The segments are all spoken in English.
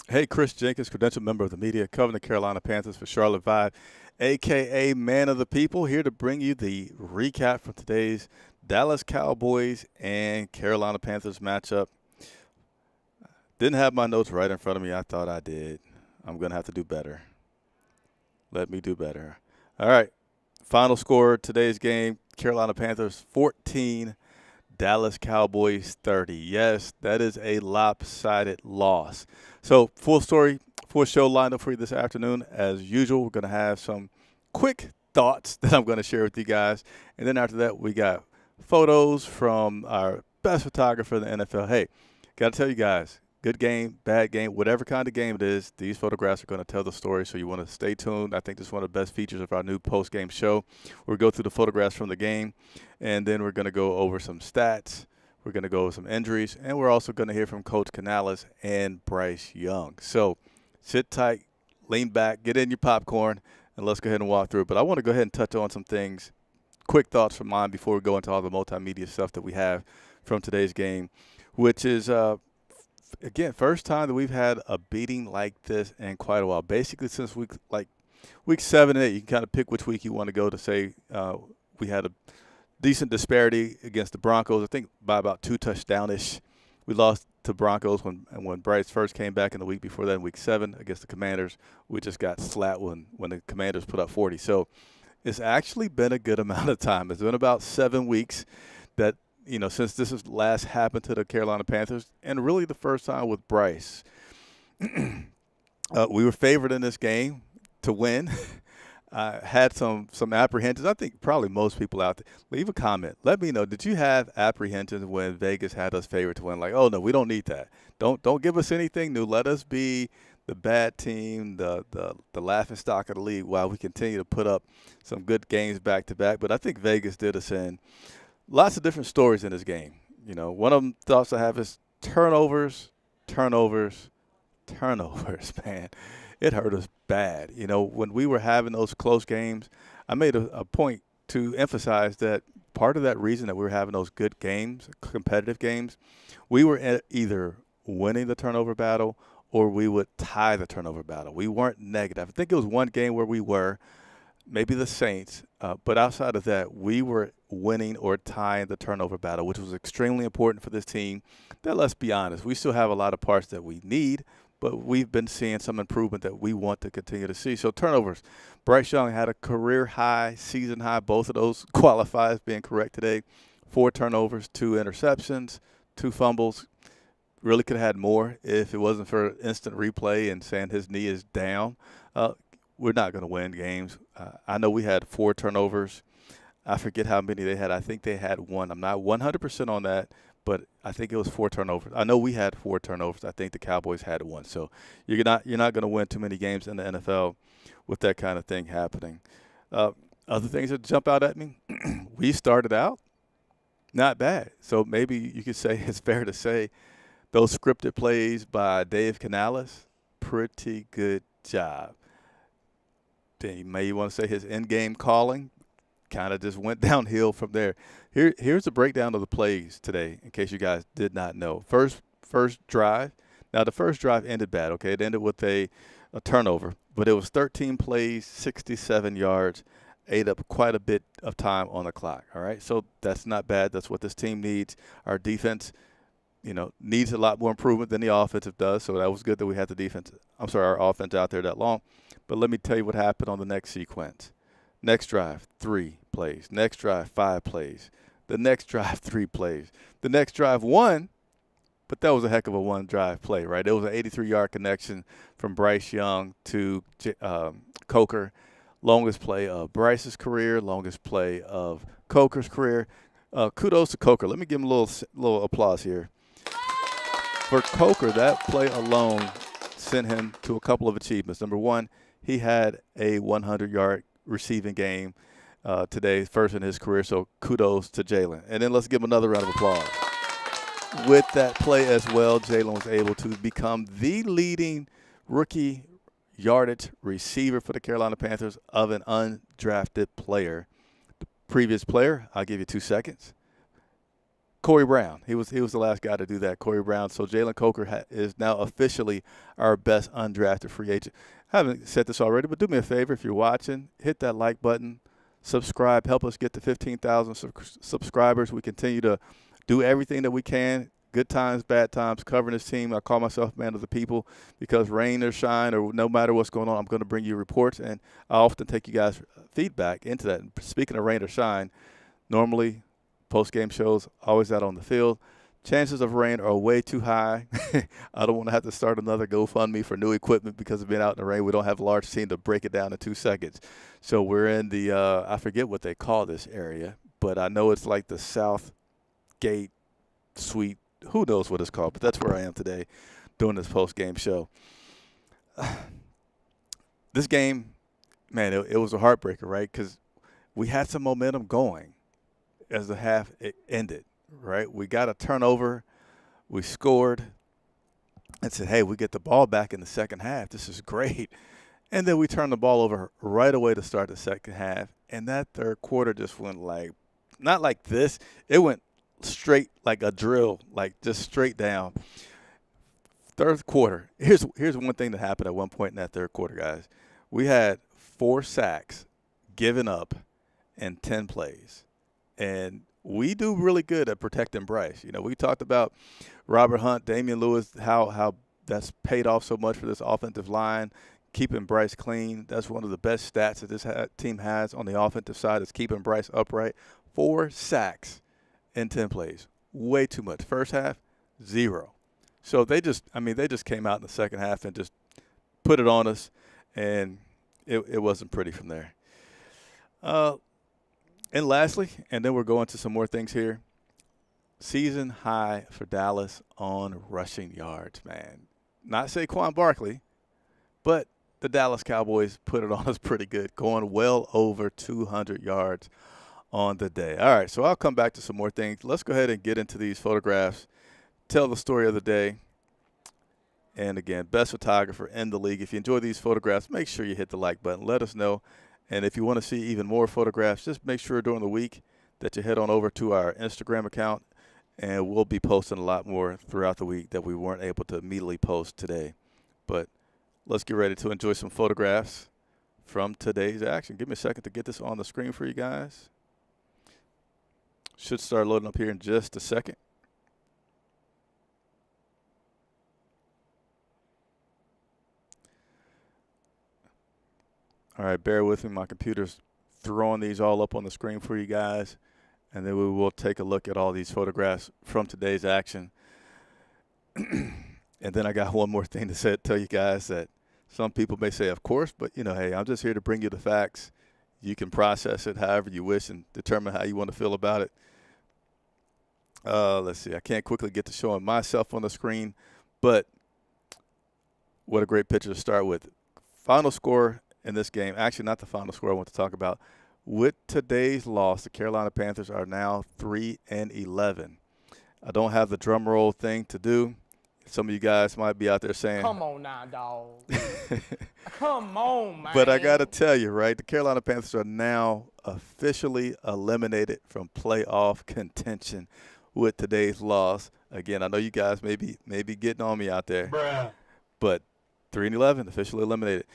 Hey, Chris Jenkins, credentialed member of the media, covering the Carolina Panthers for Charlotte Vibe, a.k.a. Man of the People, here to bring you the recap from today's Dallas Cowboys and Carolina Panthers matchup. Didn't have my notes right in front of me. I thought I did. I'm going to have to do better. Let me do better. All right. Final score today's game, Carolina Panthers 14, Dallas Cowboys 30. Yes, that is a lopsided loss. So full show lined up for you this afternoon. As usual, we're going to have some quick thoughts that I'm going to share with you guys. And then after that, we got photos from our best photographer in the NFL. Hey, got to tell you guys, good game, bad game, whatever kind of game it is, these photographs are going to tell the story, so you want to stay tuned. I think this is one of the best features of our new post-game show. We'll go through the photographs from the game, and then we're going to go over some stats. We're going to go over some injuries, and we're also going to hear from Coach Canales and Bryce Young. So sit tight, lean back, get in your popcorn, and let's go ahead and walk through it. But I want to go ahead and touch on some things, quick thoughts from mine before we go into all the multimedia stuff that we have from today's game, which is again, first time that we've had a beating like this in quite a while. Basically, since week 7 and 8, you can kind of pick which week you want to go to say we had a decent disparity against the Broncos. I think by about 2 touchdownish. We lost to Broncos when Bryce first came back in the week before that in week 7 against the Commanders. We just got slapped when the Commanders put up 40. So it's actually been a good amount of time. It's been about 7 weeks that, since this has last happened to the Carolina Panthers, and really the first time with Bryce. We were favored in this game to win. Had some apprehensions. I think probably most people out there. Leave a comment. Let me know. Did you have apprehensions when Vegas had us favored to win? Like, oh no, we don't need that. Don't give us anything new. Let us be the bad team, the laughing stock of the league, while we continue to put up some good games back to back. But I think Vegas did us in. Lots of different stories in this game. One of them thoughts I have is turnovers, man. It hurt us bad. When we were having those close games, I made a point to emphasize that part of that reason that we were having those good games, competitive games, we were either winning the turnover battle or we would tie the turnover battle. We weren't negative. I think it was one game where we were, maybe the Saints, but outside of that, we were winning or tying the turnover battle, which was extremely important for this team. That, let's be honest, we still have a lot of parts that we need, but we've been seeing some improvement that we want to continue to see. So turnovers, Bryce Young had a career high, season high, both of those qualifiers being correct today. 4 turnovers, 2 interceptions, 2 fumbles. Really could have had more if it wasn't for instant replay and saying his knee is down. We're not going to win games. I know we had 4 turnovers. I forget how many they had. I think they had 1. I'm not 100% on that, but I think it was 4 turnovers. I know we had 4 turnovers. I think the Cowboys had 1. So you're not going to win too many games in the NFL with that kind of thing happening. Other things that jump out at me, we started out not bad. So maybe you could say it's fair to say those scripted plays by Dave Canales, pretty good job. Then you may want to say his in-game calling kind of just went downhill from there. Here's a breakdown of the plays today, in case you guys did not know. First drive. Now, the first drive ended bad, okay? It ended with a turnover, but it was 13 plays, 67 yards, ate up quite a bit of time on the clock, all right? So that's not bad. That's what this team needs. Our defense, needs a lot more improvement than the offensive does, so that was good that we had our offense out there that long. But let me tell you what happened on the next sequence. Next drive, 3 plays. Next drive, 5 plays. The next drive, 3 plays. The next drive, 1, but that was a heck of a one-drive play, right? It was an 83-yard connection from Bryce Young to Coker. Longest play of Bryce's career, longest play of Coker's career. Kudos to Coker. Let me give him a little applause here. For Coker, that play alone sent him to a couple of achievements. Number 1, he had a 100-yard receiving game today, first in his career, so kudos to Jalen. And then let's give him another round of applause. With that play as well, Jalen was able to become the leading rookie yardage receiver for the Carolina Panthers of an undrafted player. The previous player, I'll give you 2 seconds. Corey Brown. He was the last guy to do that, Corey Brown. So Jalen Coker is now officially our best undrafted free agent. I haven't said this already, but do me a favor if you're watching, hit that like button, subscribe, help us get to 15,000 subscribers. We continue to do everything that we can, good times, bad times, covering this team. I call myself man of the people because rain or shine or no matter what's going on, I'm going to bring you reports, and I often take you guys' feedback into that. And speaking of rain or shine, normally post-game shows, always out on the field. Chances of rain are way too high. I don't want to have to start another GoFundMe for new equipment because of being out in the rain. We don't have a large team to break it down in 2 seconds. So we're in the I forget what they call this area, but I know it's like the South Gate Suite. Who knows what it's called, but that's where I am today doing this post-game show. This game, man, it was a heartbreaker, right? Because we had some momentum going as the half ended, right? We got a turnover. We scored and said, hey, we get the ball back in the second half. This is great. And then we turned the ball over right away to start the second half. And that third quarter just went like, not like this. It went straight like a drill, like just straight down. Third quarter, here's one thing that happened at one point in that third quarter, guys. We had 4 sacks given up in 10 plays. And we do really good at protecting Bryce. You know, we talked about Robert Hunt, Damian Lewis, how that's paid off so much for this offensive line, keeping Bryce clean. That's one of the best stats that this team has on the offensive side is keeping Bryce upright. 4 sacks in 10 plays. Way too much. First half, 0. So they just came out in the second half and just put it on us, and it wasn't pretty from there. And lastly, and then we're going to some more things here, season high for Dallas on rushing yards, man. Not Saquon Barkley, but the Dallas Cowboys put it on us pretty good, going well over 200 yards on the day. All right, so I'll come back to some more things. Let's go ahead and get into these photographs, tell the story of the day. And, again, best photographer in the league. If you enjoy these photographs, make sure you hit the like button. Let us know. And if you want to see even more photographs, just make sure during the week that you head on over to our Instagram account, and we'll be posting a lot more throughout the week that we weren't able to immediately post today. But let's get ready to enjoy some photographs from today's action. Give me a second to get this on the screen for you guys. Should start loading up here in just a second. All right, bear with me. My computer's throwing these all up on the screen for you guys, and then we will take a look at all these photographs from today's action. And then I got one more thing to tell you guys that some people may say, of course, but, you know, hey, I'm just here to bring you the facts. You can process it however you wish and determine how you want to feel about it. Let's see. I can't quickly get to showing myself on the screen, but what a great picture to start with. Final score in this game, actually not the final score I want to talk about. With today's loss, the Carolina Panthers are now 3-11. I don't have the drum roll thing to do. Some of you guys might be out there saying, come on now, dog. Come on, man. But I got to tell you, right, the Carolina Panthers are now officially eliminated from playoff contention with today's loss. Again, I know you guys may be getting on me out there. Bruh. But 3-11, officially eliminated.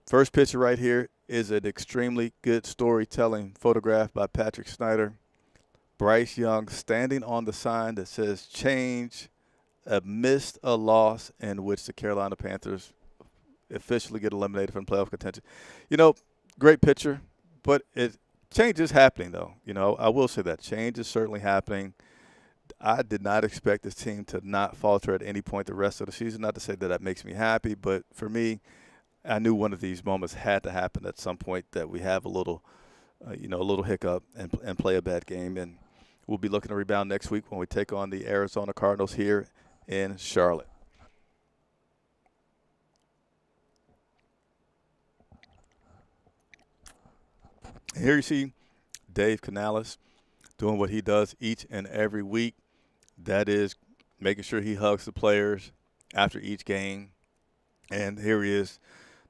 First picture right here is an extremely good storytelling photograph by Patrick Snyder. Bryce Young standing on the sign that says change amidst a loss in which the Carolina Panthers officially get eliminated from playoff contention. You know, great picture, but change is happening, though. You know, I will say that. Change is certainly happening. I did not expect this team to not falter at any point the rest of the season. Not to say that makes me happy, but for me, I knew one of these moments had to happen at some point that we have a little hiccup and play a bad game. And we'll be looking to rebound next week when we take on the Arizona Cardinals here in Charlotte. Here you see Dave Canales doing what he does each and every week. That is making sure he hugs the players after each game. And here he is.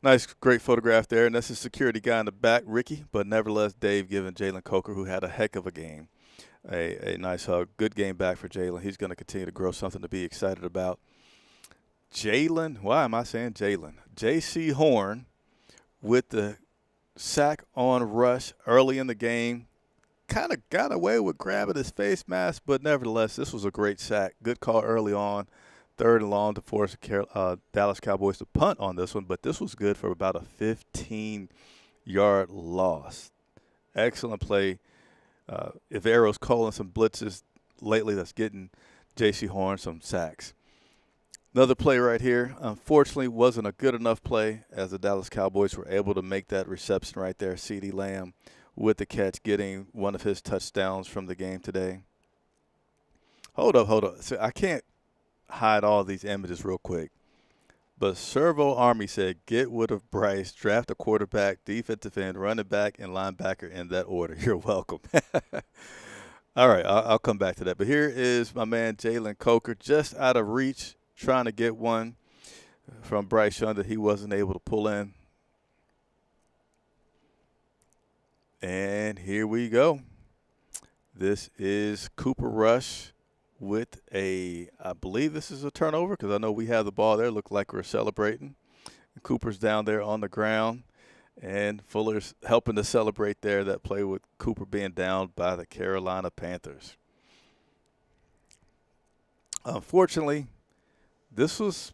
Nice, great photograph there. And that's his security guy in the back, Ricky. But nevertheless, Dave giving Jalen Coker, who had a heck of a game, a nice hug. Good game back for Jalen. He's going to continue to grow, something to be excited about. Jalen, why am I saying Jalen? J.C. Horn with the sack on rush early in the game. Kind of got away with grabbing his face mask, but nevertheless, this was a great sack. Good call early on. 3rd and long to force the Dallas Cowboys to punt on this one, but this was good for about a 15-yard loss. Excellent play. If Arrow's calling some blitzes lately, that's getting J.C. Horn some sacks. Another play right here, unfortunately, wasn't a good enough play as the Dallas Cowboys were able to make that reception right there. CeeDee Lamb with the catch, getting one of his touchdowns from the game today. Hold up. So I can't hide all these images real quick. But Servo Army said, get rid of Bryce, draft a quarterback, defensive end, running back, and linebacker in that order. You're welcome. All right, I'll come back to that. But here is my man Jalen Coker, just out of reach, trying to get one from Bryce Young that he wasn't able to pull in. And here we go. This is Cooper Rush with I believe this is a turnover because I know we have the ball there. Look like we're celebrating. And Cooper's down there on the ground. And Fuller's helping to celebrate there, that play with Cooper being down by the Carolina Panthers. Unfortunately, this was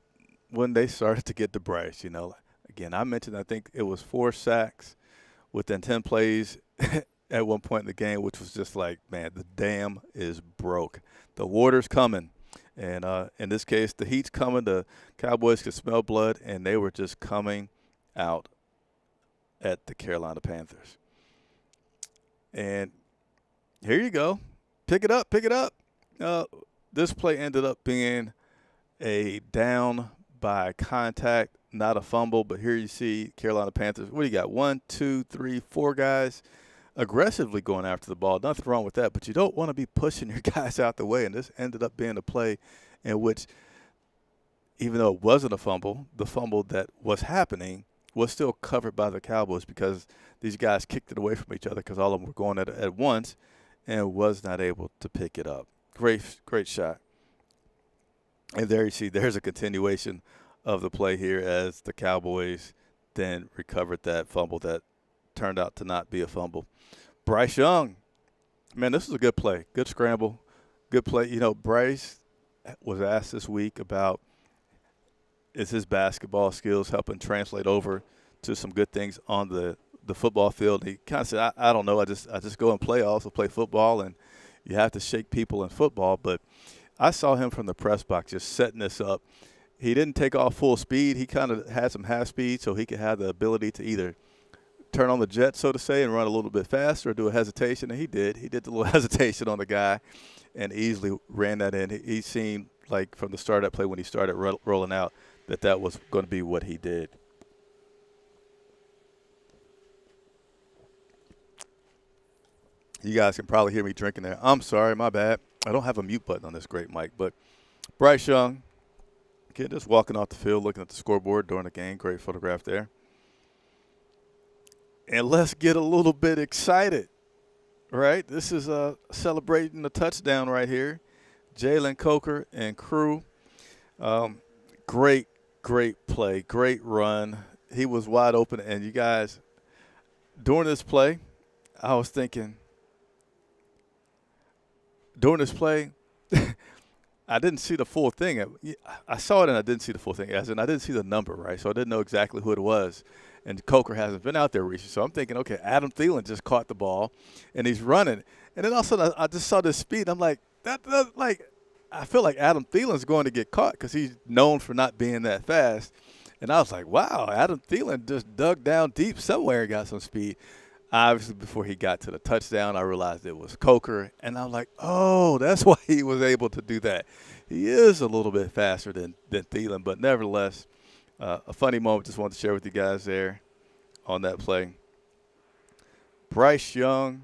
when they started to get to Bryce. Again, I mentioned I think it was 4 sacks within 10 plays at one point in the game, which was just like, man, the dam is broke. The water's coming. And in this case, the heat's coming. The Cowboys could smell blood, and they were just coming out at the Carolina Panthers. And here you go. Pick it up. This play ended up being a down by contact, not a fumble. But here you see Carolina Panthers. What do you got? 1, 2, 3, 4 guys aggressively going after the ball. Nothing wrong with that, but you don't want to be pushing your guys out the way. And this ended up being a play in which, even though it wasn't a fumble, the fumble that was happening was still covered by the Cowboys because these guys kicked it away from each other because all of them were going at once and was not able to pick it up. Great shot. And there you see, there's a continuation of the play here as the Cowboys then recovered that fumble that turned out to not be a fumble. Bryce Young, man, this was a good play. Good scramble, good play. Bryce was asked this week about is his basketball skills helping translate over to some good things on the football field. He kind of said, I don't know. I just go and play. I also play football, and you have to shake people in football. But I saw him from the press box just setting this up. He didn't take off full speed. He kind of had some half speed so he could have the ability to either turn on the jet, so to say, and run a little bit faster or do a hesitation. And he did. He did the little hesitation on the guy and easily ran that in. He seemed like from the start of that play when he started rolling out that was going to be what he did. You guys can probably hear me drinking there. I'm sorry, my bad. I don't have a mute button on this great mic. But Bryce Young, again, just walking off the field, looking at the scoreboard during the game. Great photograph there. And let's get a little bit excited, right? This is celebrating the touchdown right here. Jalen Coker and crew. Great play, great run. He was wide open. And you guys, during this play, I was thinking, during this play, I didn't see the full thing. I saw it and I didn't see the full thing. As in, I didn't see the number, right? So I didn't know exactly who it was. And Coker hasn't been out there recently. So I'm thinking, okay, Adam Thielen just caught the ball, and he's running. And then all of a sudden, I just saw this speed. I'm like, I feel like Adam Thielen's going to get caught because he's known for not being that fast. And I was like, wow, Adam Thielen just dug down deep somewhere and got some speed. Obviously, before he got to the touchdown, I realized it was Coker. And I was like, oh, that's why he was able to do that. He is a little bit faster than Thielen, but nevertheless, a funny moment just wanted to share with you guys there on that play. Bryce Young,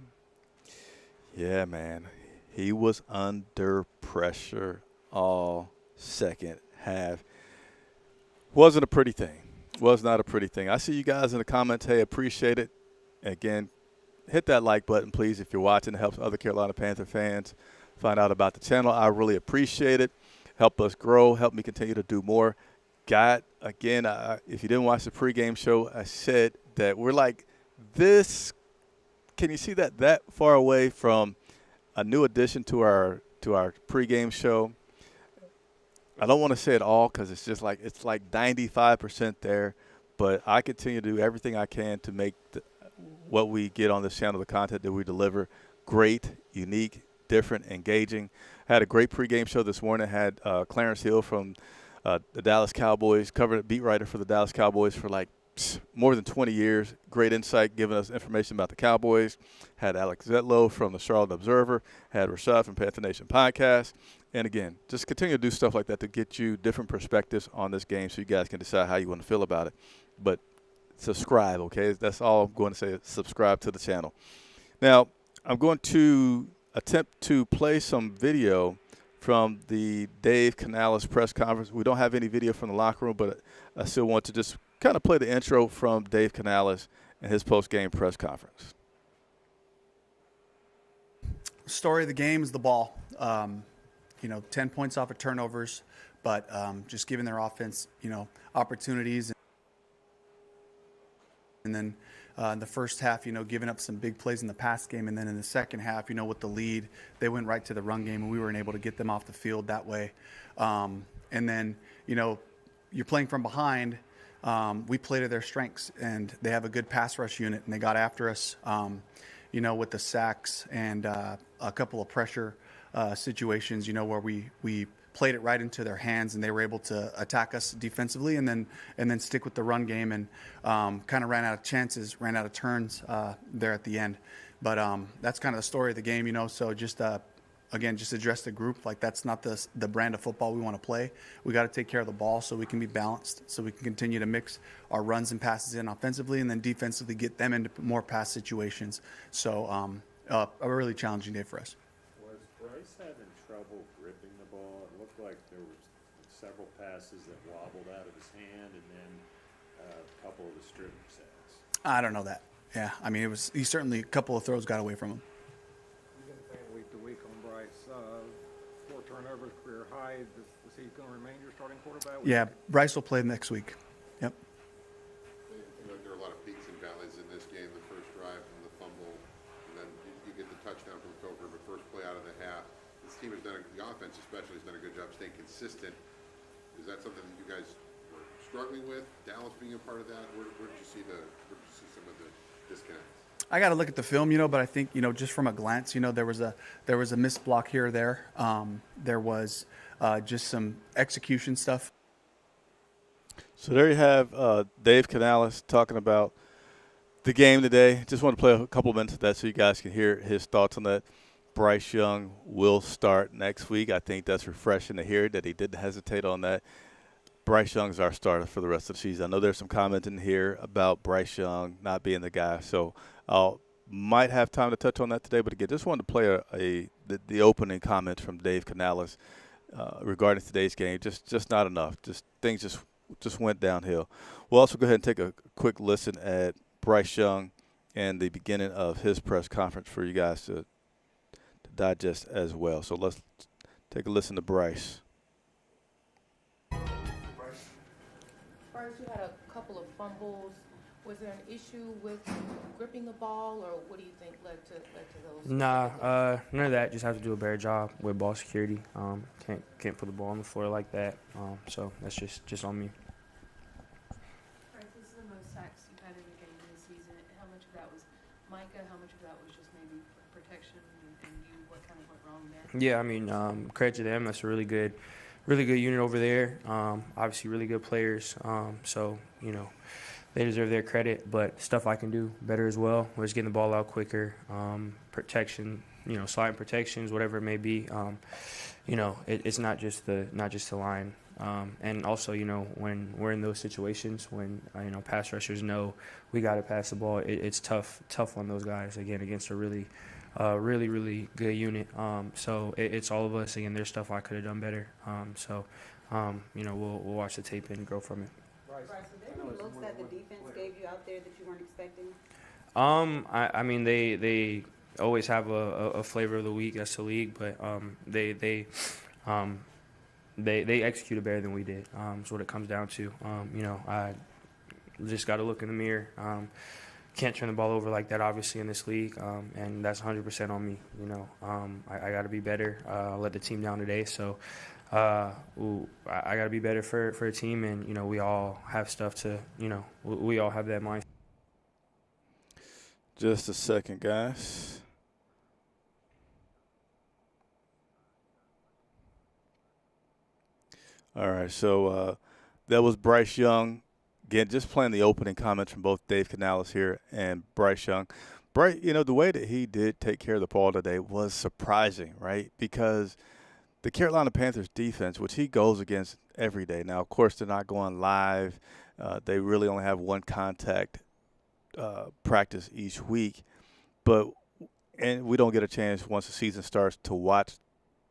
yeah, man, he was under pressure all second half. Wasn't a pretty thing. Was not a pretty thing. I see you guys in the comments. Hey, appreciate it. Again, hit that like button, please, if you're watching. It helps other Carolina Panther fans find out about the channel. I really appreciate it. Help us grow. Help me continue to do more. Again, if you didn't watch the pregame show, I said that we're like this. Can you see that far away from a new addition to our pregame show? I don't want to say it all because it's like 95% there, but I continue to do everything I can to make what we get on this channel, the content that we deliver, great, unique, different, engaging. I had a great pregame show this morning. I had Clarence Hill from the Dallas Cowboys, covered beat writer for the Dallas Cowboys for like more than 20 years. Great insight, giving us information about the Cowboys. Had Alex Zetlow from the Charlotte Observer. Had Rashad from Panther Nation Podcast. And, again, just continue to do stuff like that to get you different perspectives on this game so you guys can decide how you want to feel about it. But subscribe, okay? That's all I'm going to say. Subscribe to the channel. Now, I'm going to attempt to play some video from the Dave Canales press conference. We don't have any video from the locker room, but I still want to just kind of play the intro from Dave Canales and his post-game press conference. Story of the game is the ball. 10 points off of turnovers, but just giving their offense, opportunities. And then in the first half, giving up some big plays in the pass game. And then in the second half, with the lead, they went right to the run game, and we weren't able to get them off the field that way. And then, you're playing from behind. We play to their strengths, and they have a good pass rush unit, and they got after us, with the sacks and a couple of pressure situations, where we played it right into their hands, and they were able to attack us defensively and then stick with the run game, and kind of ran out of chances, ran out of turns there at the end. But that's kind of the story of the game, so just again, just address the group. Like, that's not the brand of football we want to play. We got to take care of the ball so we can be balanced, so we can continue to mix our runs and passes in offensively, and then defensively get them into more pass situations. So a really challenging day for us. Was Bryce having trouble gripping the ball? It looked like there was several passes that wobbled out of his hand, and then a couple of the strip sacks. I don't know that. Yeah, I mean, he certainly, a couple of throws got away from him. You've been saying week to week on Bryce. 4 turnovers, career high. Is he going to remain your starting quarterback? Yeah, Bryce will play next week. Yep. There are a lot of peaks and valleys in this game. The first drive from the fumble, and then you get the touchdown from Coker, but first play out of the half. This team has done, the offense especially, has done a good job staying consistent. Is that something that you guys were struggling with? Dallas being a part of that? Where did you see some of the disconnects? I got to look at the film, but I think, just from a glance, there was a missed block here or there. There was just some execution stuff. So there you have Dave Canales talking about the game today. Just want to play a couple of minutes of that so you guys can hear his thoughts on that. Bryce Young will start next week. I think that's refreshing to hear that he didn't hesitate on that. Bryce Young is our starter for the rest of the season. I know there's some comment in here about Bryce Young not being the guy, so I might have time to touch on that today. But again, just wanted to play the opening comments from Dave Canales regarding today's game. Just not enough. Things just went downhill. We'll also go ahead and take a quick listen at Bryce Young and the beginning of his press conference for you guys to digest as well. So let's take a listen to Bryce. Bryce, you had a couple of fumbles. Was there an issue with gripping the ball, or what do you think led to those? Nah, none of that. Just have to do a better job with ball security. Can't put the ball on the floor like that. So that's just on me. Bryce, this is the most sacks you've had in a game this season. How much of that was Micah? How much of that was just maybe protection and you? What kind of went wrong there? Yeah, I mean, credit to them. That's a really good unit over there. Obviously, really good players. So they deserve their credit. But stuff I can do better as well. We're just getting the ball out quicker. Protection, sliding protections, whatever it may be. It's not just the line. And also, when we're in those situations, when pass rushers know we got to pass the ball, it's tough on those guys again against a really good unit. So it's all of us. Again, there's stuff I could have done better. We'll watch the tape and grow from it. Bryce, were there any looks that the defense gave you out there that you weren't expecting? I mean, they always have a flavor of the week. That's the league, but um, they executed better than we did. Is what it comes down to. I just got to look in the mirror. Can't turn the ball over like that, obviously, in this league, and that's 100% on me. I got to be better. I let the team down today, so I got to be better for a team, and we all have stuff to, we all have that mindset. Just a second, guys. All right, so that was Bryce Young. Again, just playing the opening comments from both Dave Canales here and Bryce Young. Bryce, the way that he did take care of the ball today was surprising, right? Because the Carolina Panthers defense, which he goes against every day. Now, of course, they're not going live. They really only have one contact practice each week. And we don't get a chance once the season starts to watch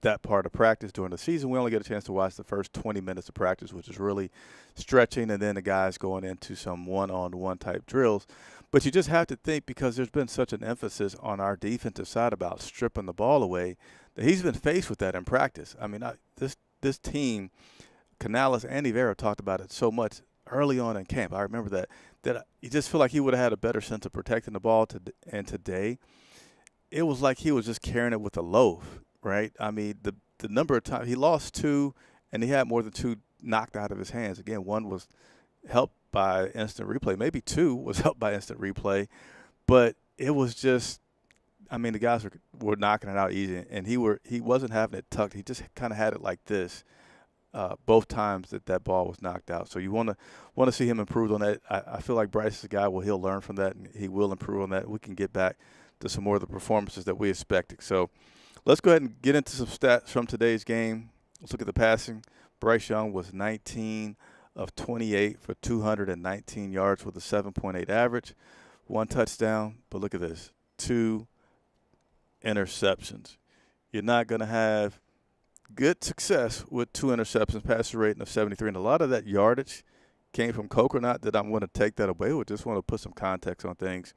that part of practice during the season. We only get a chance to watch the first 20 minutes of practice, which is really stretching, and then the guys going into some one-on-one type drills. But you just have to think, because there's been such an emphasis on our defensive side about stripping the ball away, that he's been faced with that in practice. I mean, this team, Canales and Rivera talked about it so much early on in camp. I remember that you just feel like he would have had a better sense of protecting the ball. And today, it was like he was just carrying it with a loaf. Right? I mean, the number of times he lost 2, and he had more than 2 knocked out of his hands. Again, 1 was helped by instant replay. Maybe 2 was helped by instant replay. But it was just, I mean, the guys were knocking it out easy, and he wasn't having it tucked. He just kind of had it like this both times that ball was knocked out. So you want to see him improve on that. I feel like Bryce is a guy he'll learn from that, and he will improve on that. We can get back to some more of the performances that we expected. So let's go ahead and get into some stats from today's game. Let's look at the passing. Bryce Young was 19 of 28 for 219 yards with a 7.8 average, 1 touchdown. But look at this, 2 interceptions. You're not going to have good success with 2 interceptions, passer rating of 73. And a lot of that yardage came from Coker. Not that I'm going to take that away. We just want to put some context on things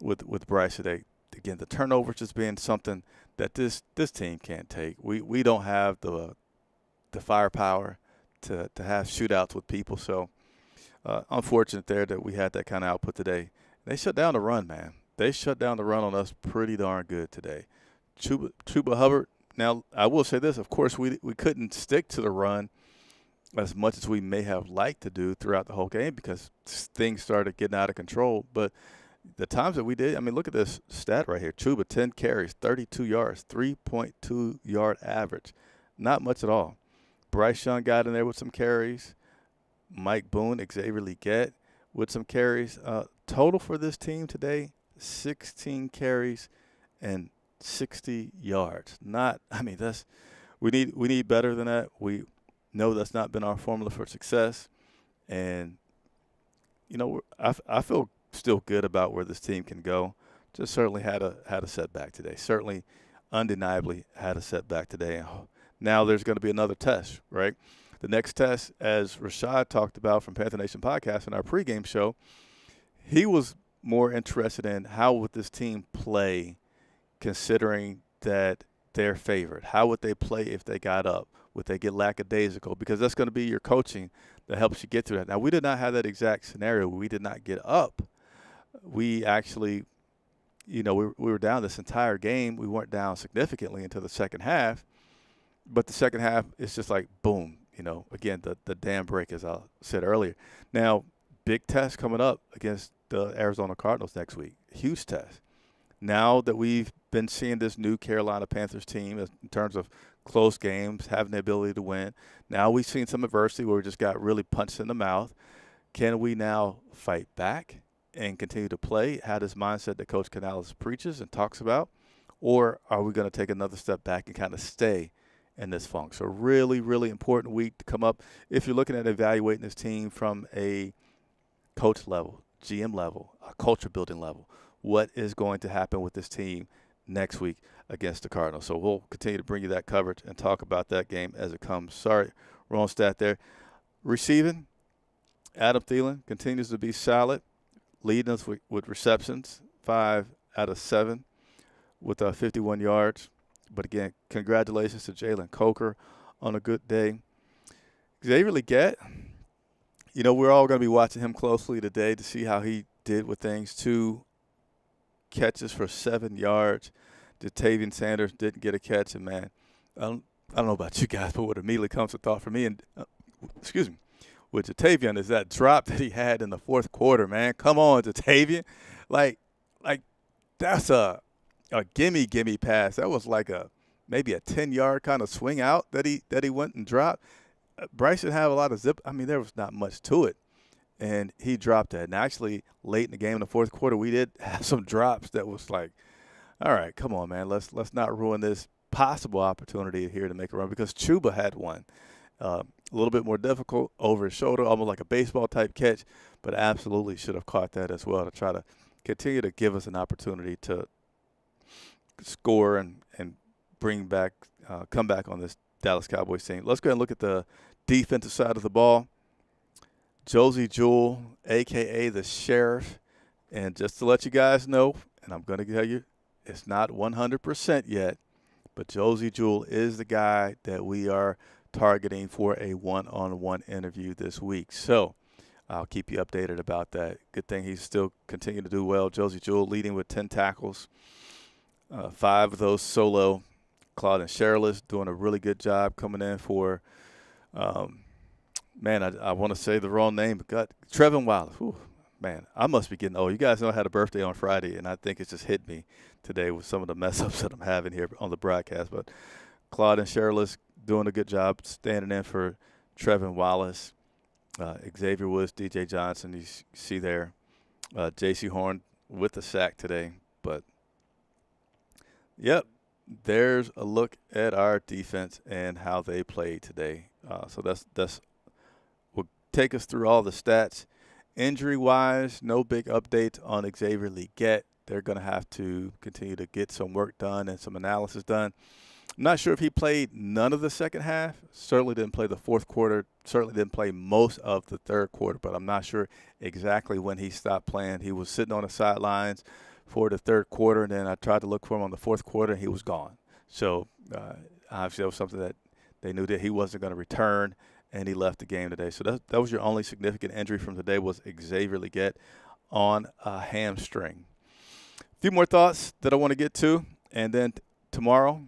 with Bryce today. Again, the turnovers just being something that this team can't take. We don't have the firepower to have shootouts with people. So unfortunate there that we had that kind of output today. They shut down the run, man. They shut down the run on us pretty darn good today. Chuba Hubbard. Now, I will say this. Of course, we couldn't stick to the run as much as we may have liked to do throughout the whole game because things started getting out of control. But the times that we did, I mean, look at this stat right here. Chuba, 10 carries, 32 yards, 3.2 yard average. Not much at all. Bryce Young got in there with some carries. Mike Boone, Xavier Legette with some carries. Total for this team today, 16 carries and 60 yards. We need better than that. We know that's not been our formula for success. And, I feel still good about where this team can go. Just certainly had a setback today. Certainly, undeniably had a setback today. Now there's going to be another test, right? The next test, as Rashad talked about from Panther Nation Podcast in our pregame show, he was more interested in how would this team play considering that they're favored. How would they play if they got up? Would they get lackadaisical? Because that's going to be your coaching that helps you get through that. Now, we did not have that exact scenario. We did not get up. We actually, we were down this entire game. We weren't down significantly until the second half. But the second half, it's just like, boom, again, the dam break, as I said earlier. Now, big test coming up against the Arizona Cardinals next week. Huge test. Now that we've been seeing this new Carolina Panthers team in terms of close games, having the ability to win, now we've seen some adversity where we just got really punched in the mouth. Can we now fight back and continue to play, have this mindset that Coach Canales preaches and talks about, or are we going to take another step back and kind of stay in this funk? So really, really important week to come up. If you're looking at evaluating this team from a coach level, GM level, a culture building level, what is going to happen with this team next week against the Cardinals? So we'll continue to bring you that coverage and talk about that game as it comes. Sorry, wrong stat there. Receiving, Adam Thielen continues to be solid. leading us with receptions, 5 out of 7 with 51 yards. But again, congratulations to Jalen Coker on a good day. Xavier Legette, we're all going to be watching him closely today to see how he did with things. 2 catches for 7 yards. Jatavian Sanders didn't get a catch, and man, I don't know about you guys, but what immediately comes to thought for me, and with Jatavian is that drop that he had in the fourth quarter, man. Come on, Jatavian. Like that's a gimme pass. That was like maybe a 10-yard kind of swing out that he went and dropped. Bryce didn't have a lot of zip. I mean, there was not much to it, and he dropped that. And actually, late in the game in the fourth quarter, we did have some drops that was like, all right, come on, man. Let's not ruin this possible opportunity here to make a run, because Chuba had one. A little bit more difficult over his shoulder, almost like a baseball-type catch, but absolutely should have caught that as well to try to continue to give us an opportunity to score and come back on this Dallas Cowboys team. Let's go ahead and look at the defensive side of the ball. Josie Jewell, a.k.a. the Sheriff, and just to let you guys know, and I'm going to tell you, it's not 100% yet, but Josie Jewell is the guy that we are targeting for a one-on-one interview this week. So I'll keep you updated about that. Good thing he's still continuing to do well. Josie Jewell leading with 10 tackles, 5 of those solo. Claudin Sherrillis doing a really good job coming in for, I want to say the wrong name, but Trevin Wallace. Whew, man, I must be getting old. You guys know I had a birthday on Friday, and I think it's just hit me today with some of the mess-ups that I'm having here on the broadcast. But Claudin Sherrillis doing a good job standing in for Trevin Wallace. Xavier Woods, DJ Johnson, you see there. J.C. Horn with the sack today. But, yep, there's a look at our defense and how they played today. So that's will take us through all the stats. Injury-wise, no big updates on Xavier Legette. They're going to have to continue to get some work done and some analysis done. I'm not sure if he played none of the second half. Certainly didn't play the fourth quarter. Certainly didn't play most of the third quarter, but I'm not sure exactly when he stopped playing. He was sitting on the sidelines for the third quarter, and then I tried to look for him on the fourth quarter, and he was gone. So obviously that was something that they knew that he wasn't going to return, and he left the game today. So that was your only significant injury from today was Xavier Legette on a hamstring. A few more thoughts that I want to get to, and then tomorrow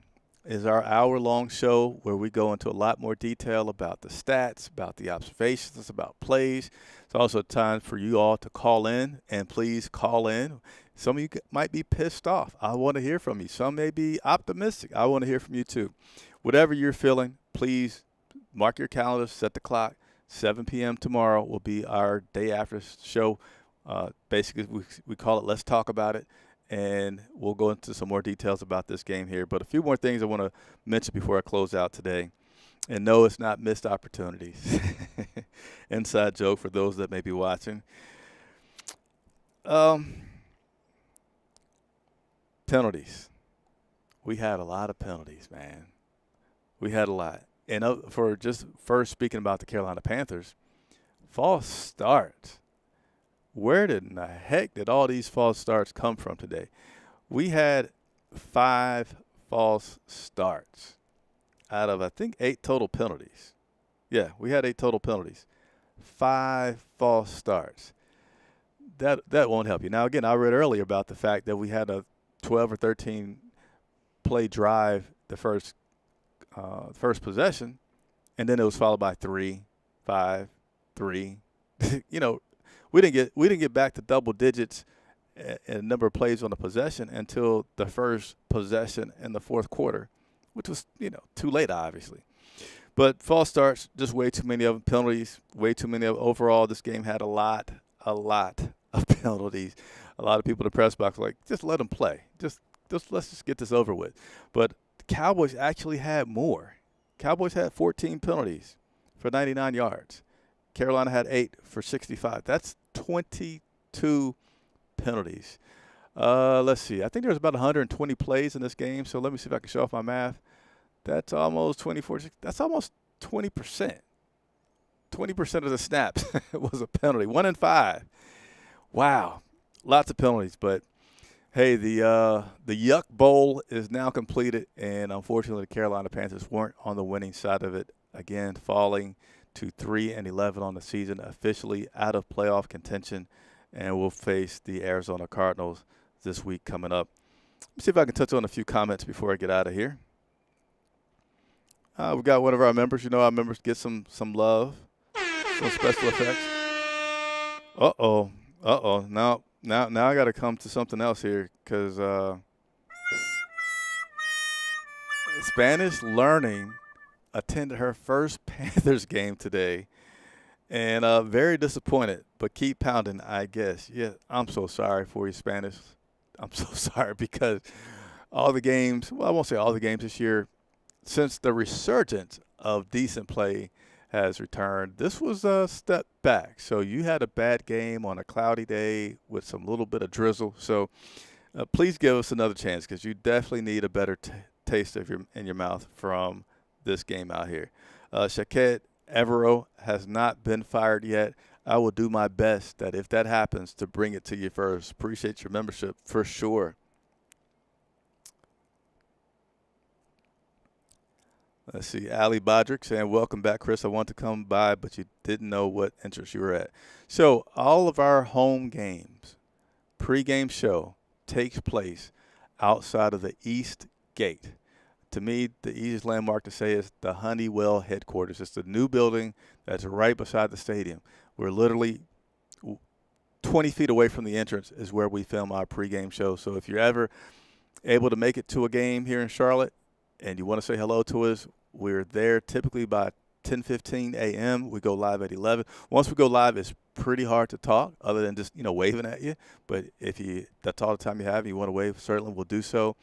is our hour-long show where we go into a lot more detail about the stats, about the observations, about plays. It's also time for you all to call in, and please call in. Some of you might be pissed off. I want to hear from you. Some may be optimistic. I want to hear from you too. Whatever you're feeling, please mark your calendar, set the clock. 7 p.m. tomorrow will be our day after show. Basically, we call it Let's Talk About It. And we'll go into some more details about this game here. But a few more things I want to mention before I close out today. And no, it's not missed opportunities. Inside joke for those that may be watching. Penalties. We had a lot of penalties, man. We had a lot. And for just first speaking about the Carolina Panthers, false starts. Where in the heck did all these false starts come from today? We had 5 false starts out of, I think, 8 total penalties. Yeah, we had 8 total penalties. 5 false starts. That won't help you. Now, again, I read earlier about the fact that we had a 12 or 13 play drive the first possession, and then it was followed by 3, 5, 3. We didn't get back to double digits in number of plays on the possession until the first possession in the fourth quarter, which was too late, obviously. But false starts, just way too many of them. Penalties, way too many of them. Overall, this game had a lot of penalties. A lot of people in the press box were like, just let them play. Just let's just get this over with. But the Cowboys actually had more. Cowboys had 14 penalties for 99 yards. Carolina had 8 for 65. That's 22 penalties. Let's see. I think there was about 120 plays in this game, so let me see if I can show off my math. That's almost 24. That's almost 20%. 20% of the snaps was a penalty. 1 in 5. Wow. lots of penalties. But hey, the Yuck Bowl is now completed, and unfortunately, the Carolina Panthers weren't on the winning side of it. Again, falling to 3-11 on the season, officially out of playoff contention, and will face the Arizona Cardinals this week coming up. Let me see if I can touch on a few comments before I get out of here. We've got one of our members. You know, our members get some love, some special effects. Uh-oh. Now I got to come to something else here because Spanish Learning attended her first Panthers game today, and very disappointed, but keep pounding, I guess. Yeah, I'm so sorry for you, Spanish. I'm so sorry because all the games, well, I won't say all the games this year, since the resurgence of decent play has returned, this was a step back. So you had a bad game on a cloudy day with some little bit of drizzle. So please give us another chance because you definitely need a better taste in your mouth from this game out here. Shaquette Evero has not been fired yet. I will do my best that if that happens to bring it to you first. Appreciate your membership for sure. Let's see, Ali Bodrick saying, welcome back, Chris. I want to come by, but you didn't know what interest you were at. So all of our home games, pregame show, takes place outside of the East Gate. To me, the easiest landmark to say is the Honeywell headquarters. It's the new building that's right beside the stadium. We're literally 20 feet away from the entrance is where we film our pregame show. So if you're ever able to make it to a game here in Charlotte and you want to say hello to us, we're there typically by 10:15 a.m. We go live at 11. Once we go live, it's pretty hard to talk other than just, waving at you. But if that's all the time you have and you want to wave, certainly we'll do so.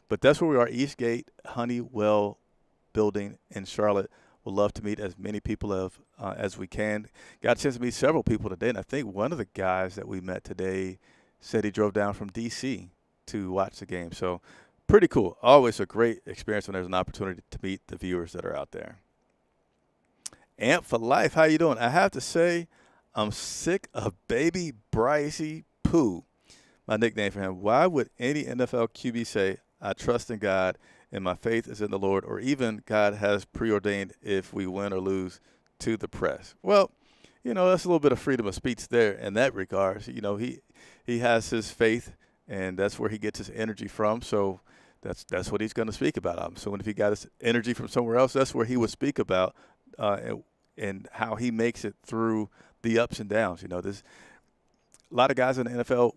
But that's where we are, Eastgate Honeywell building in Charlotte. We'd love to meet as many people as we can. Got a chance to meet several people today, and I think one of the guys that we met today said he drove down from D.C. to watch the game. So pretty cool. Always a great experience when there's an opportunity to meet the viewers that are out there. Amp for life, how you doing? I have to say I'm sick of baby Brycey Poo, my nickname for him. Why would any NFL QB say, I trust in God and my faith is in the Lord, or even God has preordained if we win or lose to the press? Well, that's a little bit of freedom of speech there in that regard. He has his faith, and that's where he gets his energy from. So that's what he's going to speak about. So if he got his energy from somewhere else, that's where he would speak about and how he makes it through the ups and downs. There's a lot of guys in the NFL,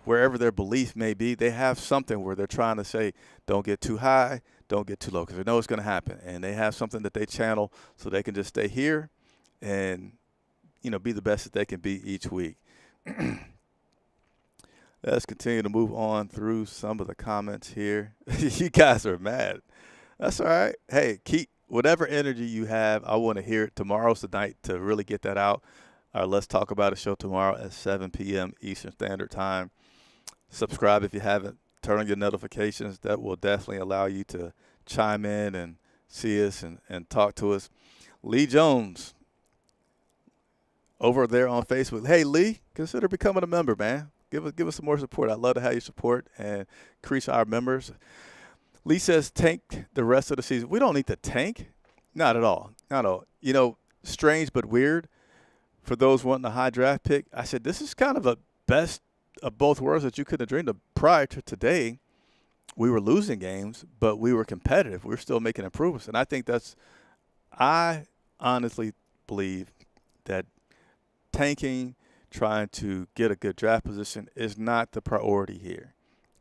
wherever their belief may be, they have something where they're trying to say, don't get too high, don't get too low, because they know it's going to happen. And they have something that they channel so they can just stay here and, be the best that they can be each week. Let's continue to move on through some of the comments here. You guys are mad. That's all right. Hey, keep whatever energy you have. I want to hear it. Tomorrow's the night to really get that out. Our Let's Talk About It show tomorrow at 7 p.m. Eastern Standard Time. Subscribe if you haven't. Turn on your notifications. That will definitely allow you to chime in and see us and talk to us. Lee Jones over there on Facebook. Hey, Lee, consider becoming a member, man. Give us some more support. I'd love to have your support and increase our members. Lee says tank the rest of the season. We don't need to tank. Not at all. Not at all. Strange but weird. For those wanting a high draft pick, I said this is kind of a best of both worlds that you could have dreamed of. Prior to today, we were losing games, but we were competitive. We were still making improvements. And I think I honestly believe that tanking, trying to get a good draft position is not the priority here.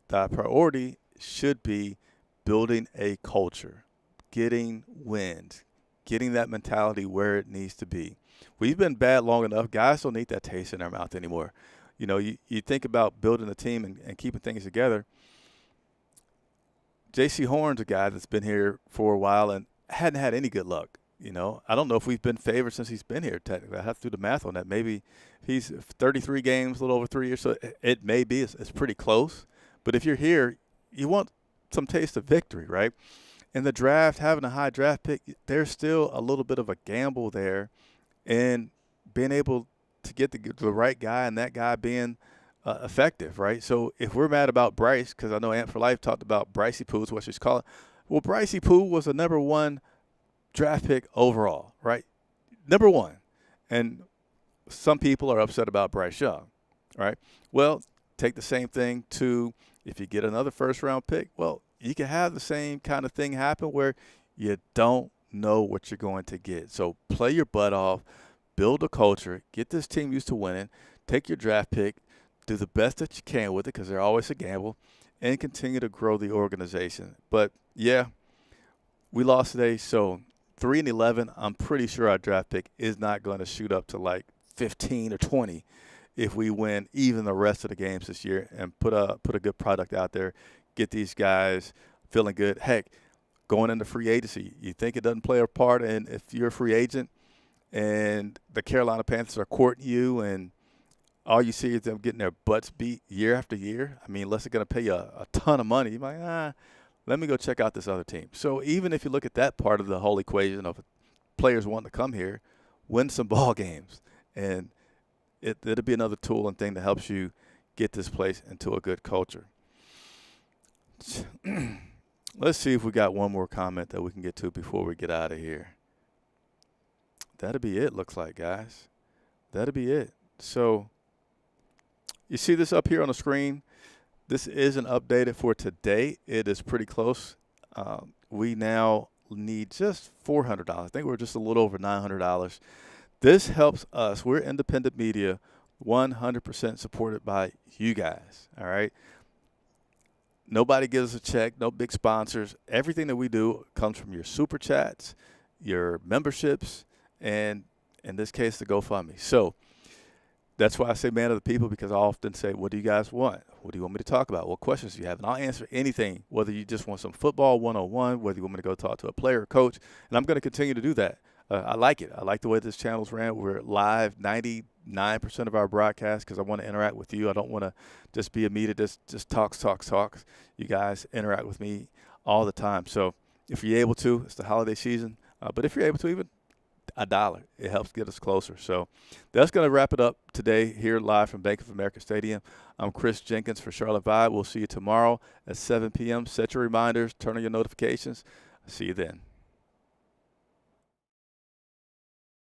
The priority should be building a culture, getting wins, getting that mentality where it needs to be. We've been bad long enough. Guys don't need that taste in their mouth anymore. You think about building a team and keeping things together. J.C. Horn's a guy that's been here for a while and hadn't had any good luck. I don't know if we've been favored since he's been here, technically. I have to do the math on that. Maybe he's 33 games, a little over 3 years, so it may be. It's pretty close. But if you're here, you want some taste of victory, right? In the draft, having a high draft pick, there's still a little bit of a gamble there. And being able to get the right guy and that guy being effective, right? So if we're mad about Bryce, because I know Ant for Life talked about Brycey Poo, is what she's calling. Well, Brycey Poo was a number 1 draft pick overall, right? Number 1. And some people are upset about Bryce Young, right? Well, take the same thing to if you get another first-round pick. Well, you can have the same kind of thing happen where you don't know what you're going to get. So play your butt off, build a culture, get this team used to winning, take your draft pick, do the best that you can with it because they're always a gamble, and continue to grow the organization. But, yeah, we lost today, so 3-11, I'm pretty sure our draft pick is not going to shoot up to like 15 or 20 if we win even the rest of the games this year and put a good product out there, get these guys feeling good. Heck, going into free agency, you think it doesn't play a part, and if you're a free agent and the Carolina Panthers are courting you and all you see is them getting their butts beat year after year, I mean, unless they're going to pay you a ton of money, you're like, let me go check out this other team. So even if you look at that part of the whole equation of players wanting to come here, win some ball games, and it'll be another tool and thing that helps you get this place into a good culture. Let's see if we got one more comment that we can get to before we get out of here. That'll be it, looks like, guys. That'll be it. So you see this up here on the screen? This isn't updated for today. It is pretty close. We now need just $400. I think we're just a little over $900. This helps us. We're independent media, 100% supported by you guys, all right? Nobody gives us a check, no big sponsors. Everything that we do comes from your super chats, your memberships, and in this case, the GoFundMe. So that's why I say man of the people, because I often say, what do you guys want? What do you want me to talk about? What questions do you have? And I'll answer anything, whether you just want some football 101, whether you want me to go talk to a player or coach. And I'm going to continue to do that. I like it. I like the way this channel's ran. We're live 99% of our broadcast because I want to interact with you. I don't want to just be a media that just talks. You guys interact with me all the time. So if you're able to, it's the holiday season. But if you're able to, even $1, it helps get us closer. So that's going to wrap it up today here live from Bank of America Stadium. I'm Chris Jenkins for Charlotte Vibe. We'll see you tomorrow at 7 p.m. Set your reminders, turn on your notifications. See you then.